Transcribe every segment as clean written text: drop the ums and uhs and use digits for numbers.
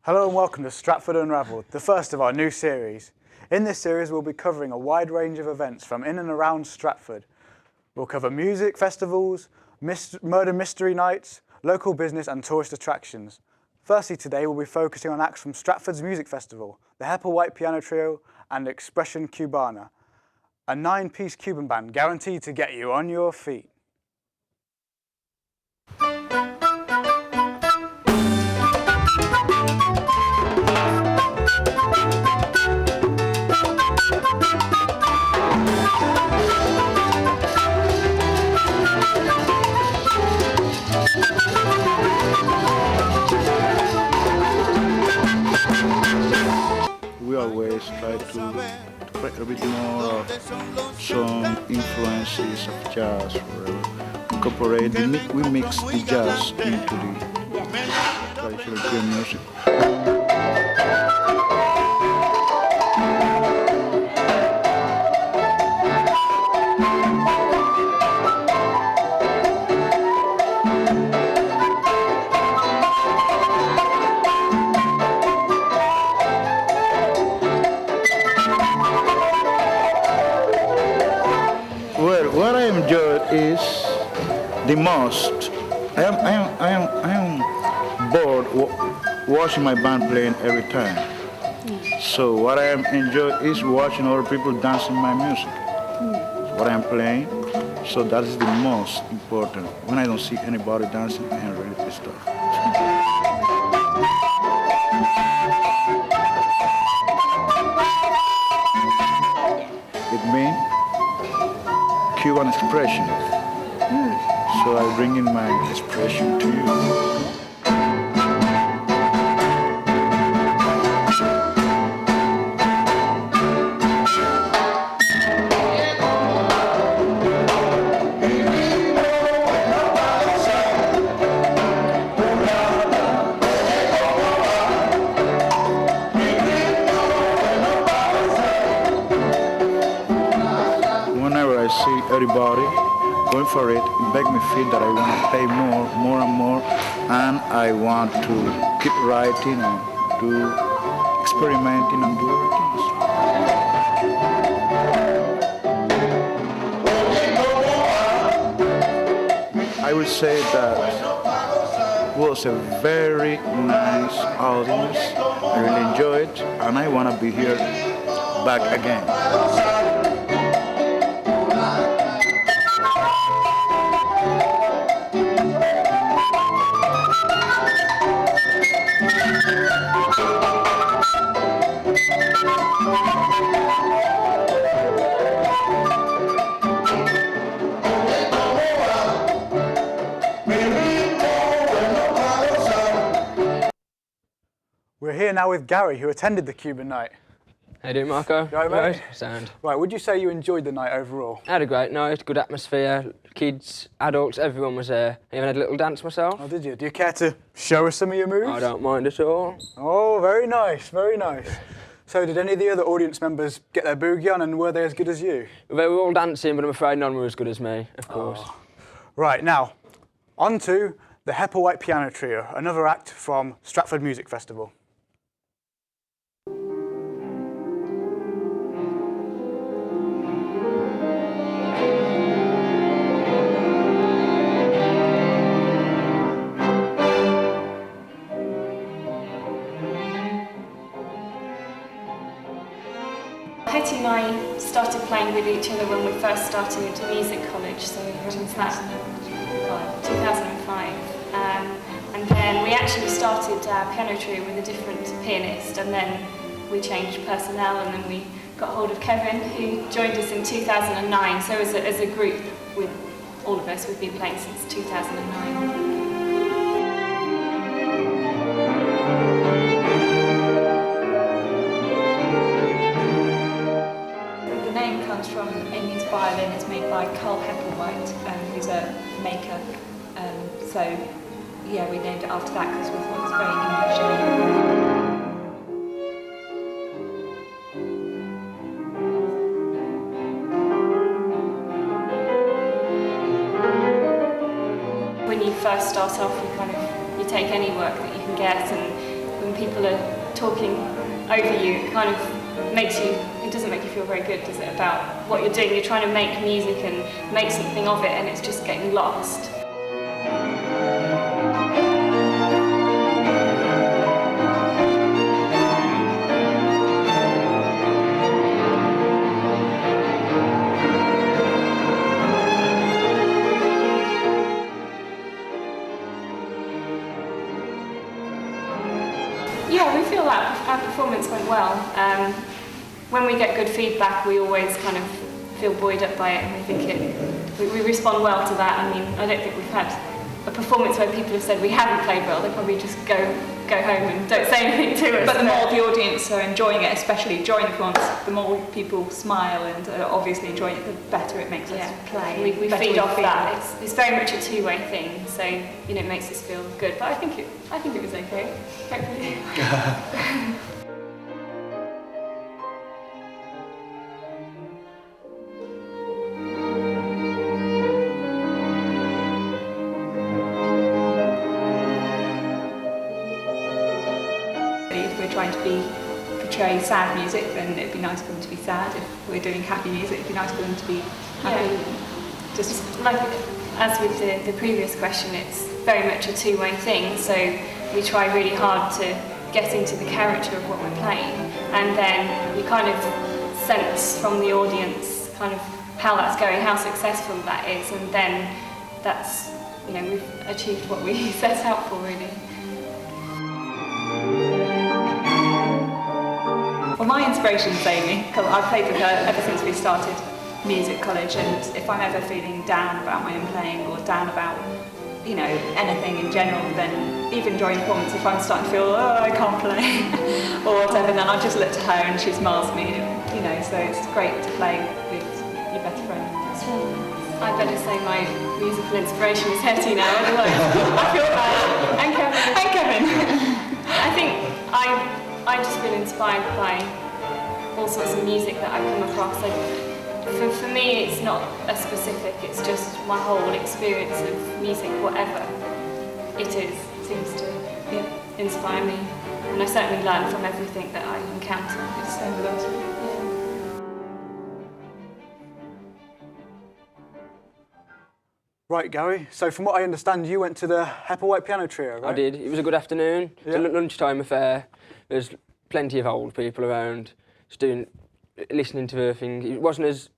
Hello and welcome to Stratford Unravelled, the first of our new series. In this series we'll be covering a wide range of events from in and around Stratford. We'll cover music festivals, murder mystery nights, local business and tourist attractions. Firstly today we'll be focusing on acts from Stratford's Music Festival, the Hepple White Piano Trio and Express Cubana, a 9-piece Cuban band guaranteed to get you on your feet. We always try to create a bit more of some influences of jazz, incorporate, we mix the jazz into the traditional Cuban music. What I enjoy is the most. I am bored watching my band playing every time. So what I enjoy is watching other people dancing my music. What I am playing. So that is the most important. When I don't see anybody dancing, I am really pissed off. It means Cuban expression. So I bring in my expression to you. Whenever I see everybody going for it, it makes me feel that I want to play more and more, and I want to keep writing and do experimenting and do other things. I would say that was a very nice audience. I really enjoyed it, and I want to be here back again. We're here now with Gary, who attended the Cuban night. How you doing, Marco? You all right, mate? Sound. Right, would you say you enjoyed the night overall? I had a great night, good atmosphere, kids, adults, everyone was there. I even had a little dance myself. Oh, did you? Do you care to show us some of your moves? I don't mind at all. Oh, very nice, very nice. So did any of the other audience members get their boogie on, and were they as good as you? They were all dancing, but I'm afraid none were as good as me, of course. Oh. Right, now, on to the Hepple White Piano Trio, another act from Stratford Music Festival. Hetty and I started playing with each other when we first started music college, so since that 2005. And then we actually started our piano trio with a different pianist, and then we changed personnel, and then we got hold of Kevin, who joined us in 2009. So as a group, with all of us, we've been playing since 2009. From Amy's violin is made by Carl Hepplewhite, who's a maker. So yeah, we named it after that because we thought it was very When you first start off, you take any work that you can get, and when people are talking over you, it kind of it doesn't make you feel very good, does it, about what you're doing? You're trying to make music and make something of it, and it's just getting lost. Yeah, we feel that our performance went well. When we get good feedback, we always kind of feel buoyed up by it, and I think we respond well to that. I mean, I don't think we've had a performance where people have said we haven't played well. They probably just go home and don't say anything to us. But the more the audience are enjoying it, especially during the performance, the more people smile and are obviously enjoying it, the better it makes us play. We feed off that. It's very much a two-way thing, so it makes us feel good. But I think it was okay. Hopefully. If we're trying to portray sad music, then it'd be nice for them to be sad. If we're doing happy music, it'd be nice for them to be happy. Yeah. Just like as with the previous question, it's very much a two-way thing. So we try really hard to get into the character of what we're playing, and then you kind of sense from the audience kind of how that's going, how successful that is, and then that's we've achieved what we set out for, really. Well, my inspiration is Amy, because I've played with her ever since we started music college, and if I'm ever feeling down about my own playing or down about anything in general, then even during performance, if I'm starting to feel I can't play or whatever, then I just look to her and she smiles at me, so it's great to play with your better friend. I better say my musical inspiration is Hetty now, otherwise I feel bad. And Kevin. I think I just feel inspired by all sorts of music that I come across. For me, it's not a specific, it's just my whole experience of music, whatever it is, seems to inspire me. And I certainly learn from everything that I encounter. It's the same with us. Right, Gary. So from what I understand, you went to the Hepple Piano Trio, right? I did. It was a good afternoon. It was a lunchtime affair. There's plenty of old people around, listening to everything. It wasn't as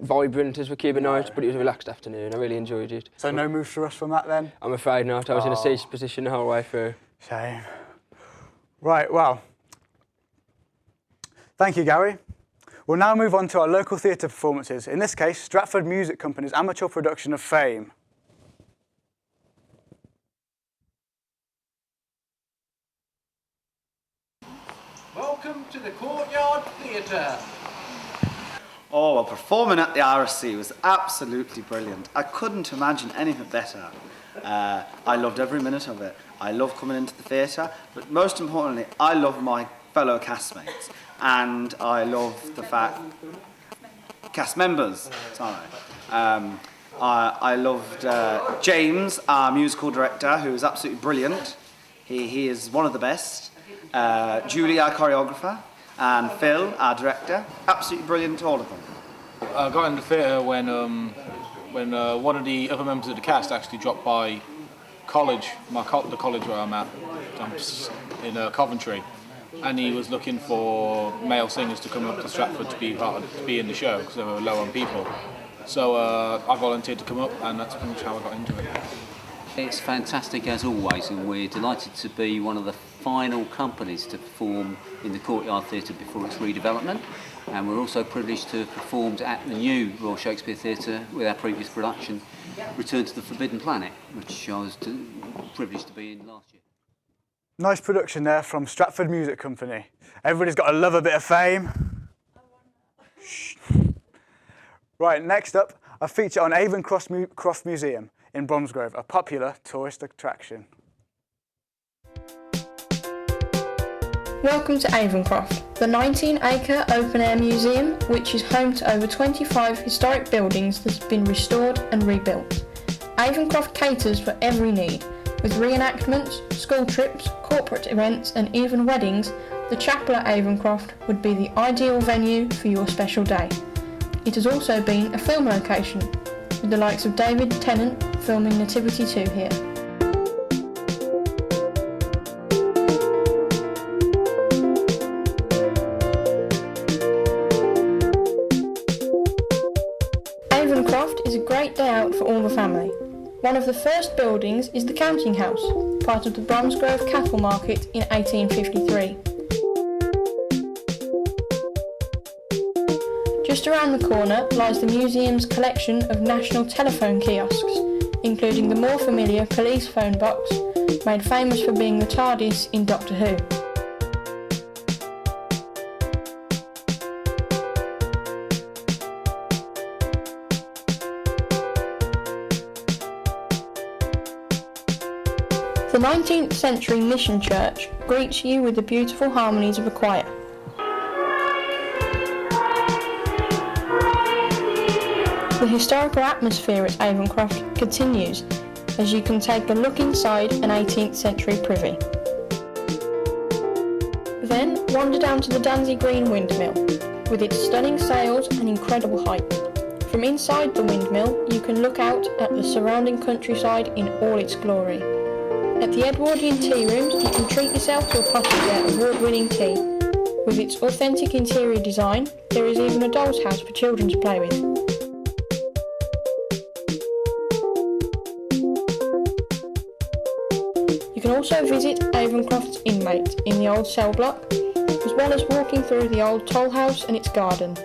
vibrant as the Cuban night, but it was a relaxed afternoon. I really enjoyed it. So no moves for us from that then? I'm afraid not. I was in a ceased position the whole way through. Shame. Right, well, thank you, Gary. We'll now move on to our local theatre performances, in this case, Stratford Music Company's amateur production of Fame. Welcome to the Courtyard Theatre. Oh, well, performing at the RSC was absolutely brilliant. I couldn't imagine anything better. I loved every minute of it. I love coming into the theatre, but most importantly, I love my fellow castmates, and I love the fact... Cast members, sorry. I loved James, our musical director, who was absolutely brilliant. He is one of the best. Julie, our choreographer, and Phil, our director. Absolutely brilliant, all of them. I got in the theatre when one of the other members of the cast actually dropped by college, the college where I'm at, in Coventry, and he was looking for male singers to come up to Stratford to be in the show because they were low on people. So I volunteered to come up, and that's pretty much how I got into it. It's fantastic as always, and we're delighted to be one of the final companies to perform in the Courtyard Theatre before its redevelopment, and we're also privileged to have performed at the new Royal Shakespeare Theatre with our previous production, Return to the Forbidden Planet, which I was privileged to be in last year. Nice production there from Stratford Music Company. Everybody's got to love a bit of fame. Shh. Right, next up, a feature on Avoncroft Museum in Bromsgrove, a popular tourist attraction. Welcome to Avoncroft, the 19-acre open-air museum which is home to over 25 historic buildings that have been restored and rebuilt. Avoncroft caters for every need, With reenactments, school trips, corporate events and even weddings, the chapel at Avoncroft would be the ideal venue for your special day. It has also been a film location, with the likes of David Tennant filming Nativity 2 here. Avoncroft is a great day out for all the family. One of the first buildings is the counting house, part of the Bromsgrove Cattle Market in 1853. Just around the corner lies the museum's collection of national telephone kiosks, including the more familiar police phone box, made famous for being the TARDIS in Doctor Who. The 19th century mission church greets you with the beautiful harmonies of a choir. The historical atmosphere at Avoncroft continues as you can take a look inside an 18th century privy. Then wander down to the Dansey Green windmill with its stunning sails and incredible height. From inside the windmill you can look out at the surrounding countryside in all its glory. At the Edwardian tea rooms you can treat yourself to a pot of their award-winning tea. With its authentic interior design, there is even a doll's house for children to play with. You can also visit Avoncroft's inmate in the old cell block, as well as walking through the old toll house and its garden.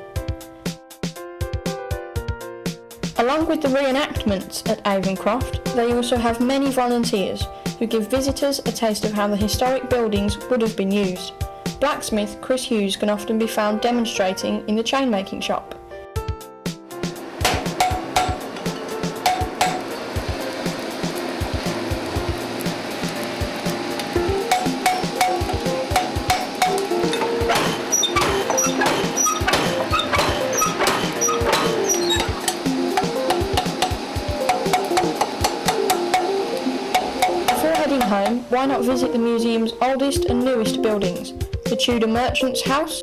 Along with the reenactments at Avoncroft, they also have many volunteers who give visitors a taste of how the historic buildings would have been used. Blacksmith Chris Hughes can often be found demonstrating in the chainmaking shop. Home, why not visit the museum's oldest and newest buildings, the Tudor Merchant's House,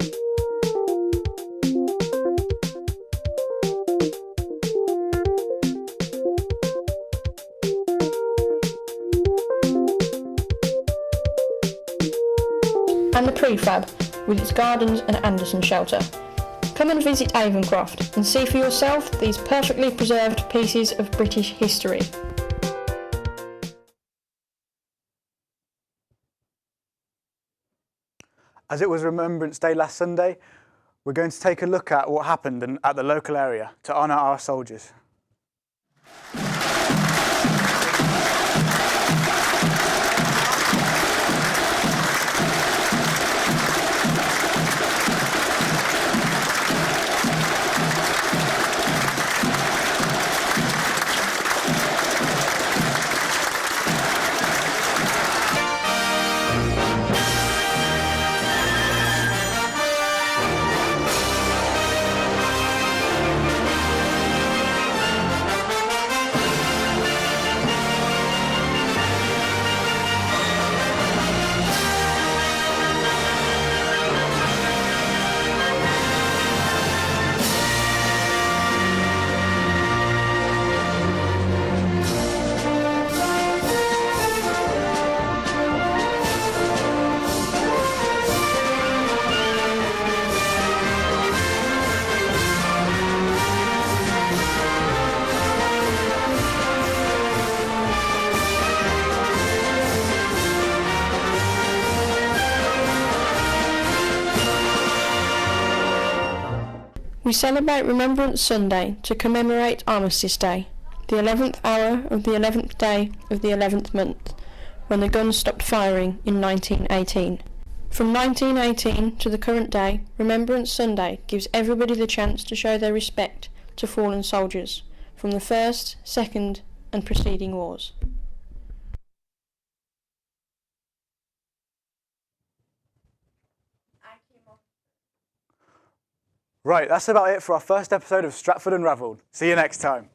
and the Prefab with its gardens and Anderson shelter. Come and visit Avoncroft and see for yourself these perfectly preserved pieces of British history. As it was Remembrance Day last Sunday, we're going to take a look at what happened at the local area to honour our soldiers. We celebrate Remembrance Sunday to commemorate Armistice Day, the 11th hour of the 11th day of the 11th month, when the guns stopped firing in 1918. From 1918 to the current day, Remembrance Sunday gives everybody the chance to show their respect to fallen soldiers from the First, Second and preceding wars. Right, that's about it for our first episode of Stratford Unravelled. See you next time.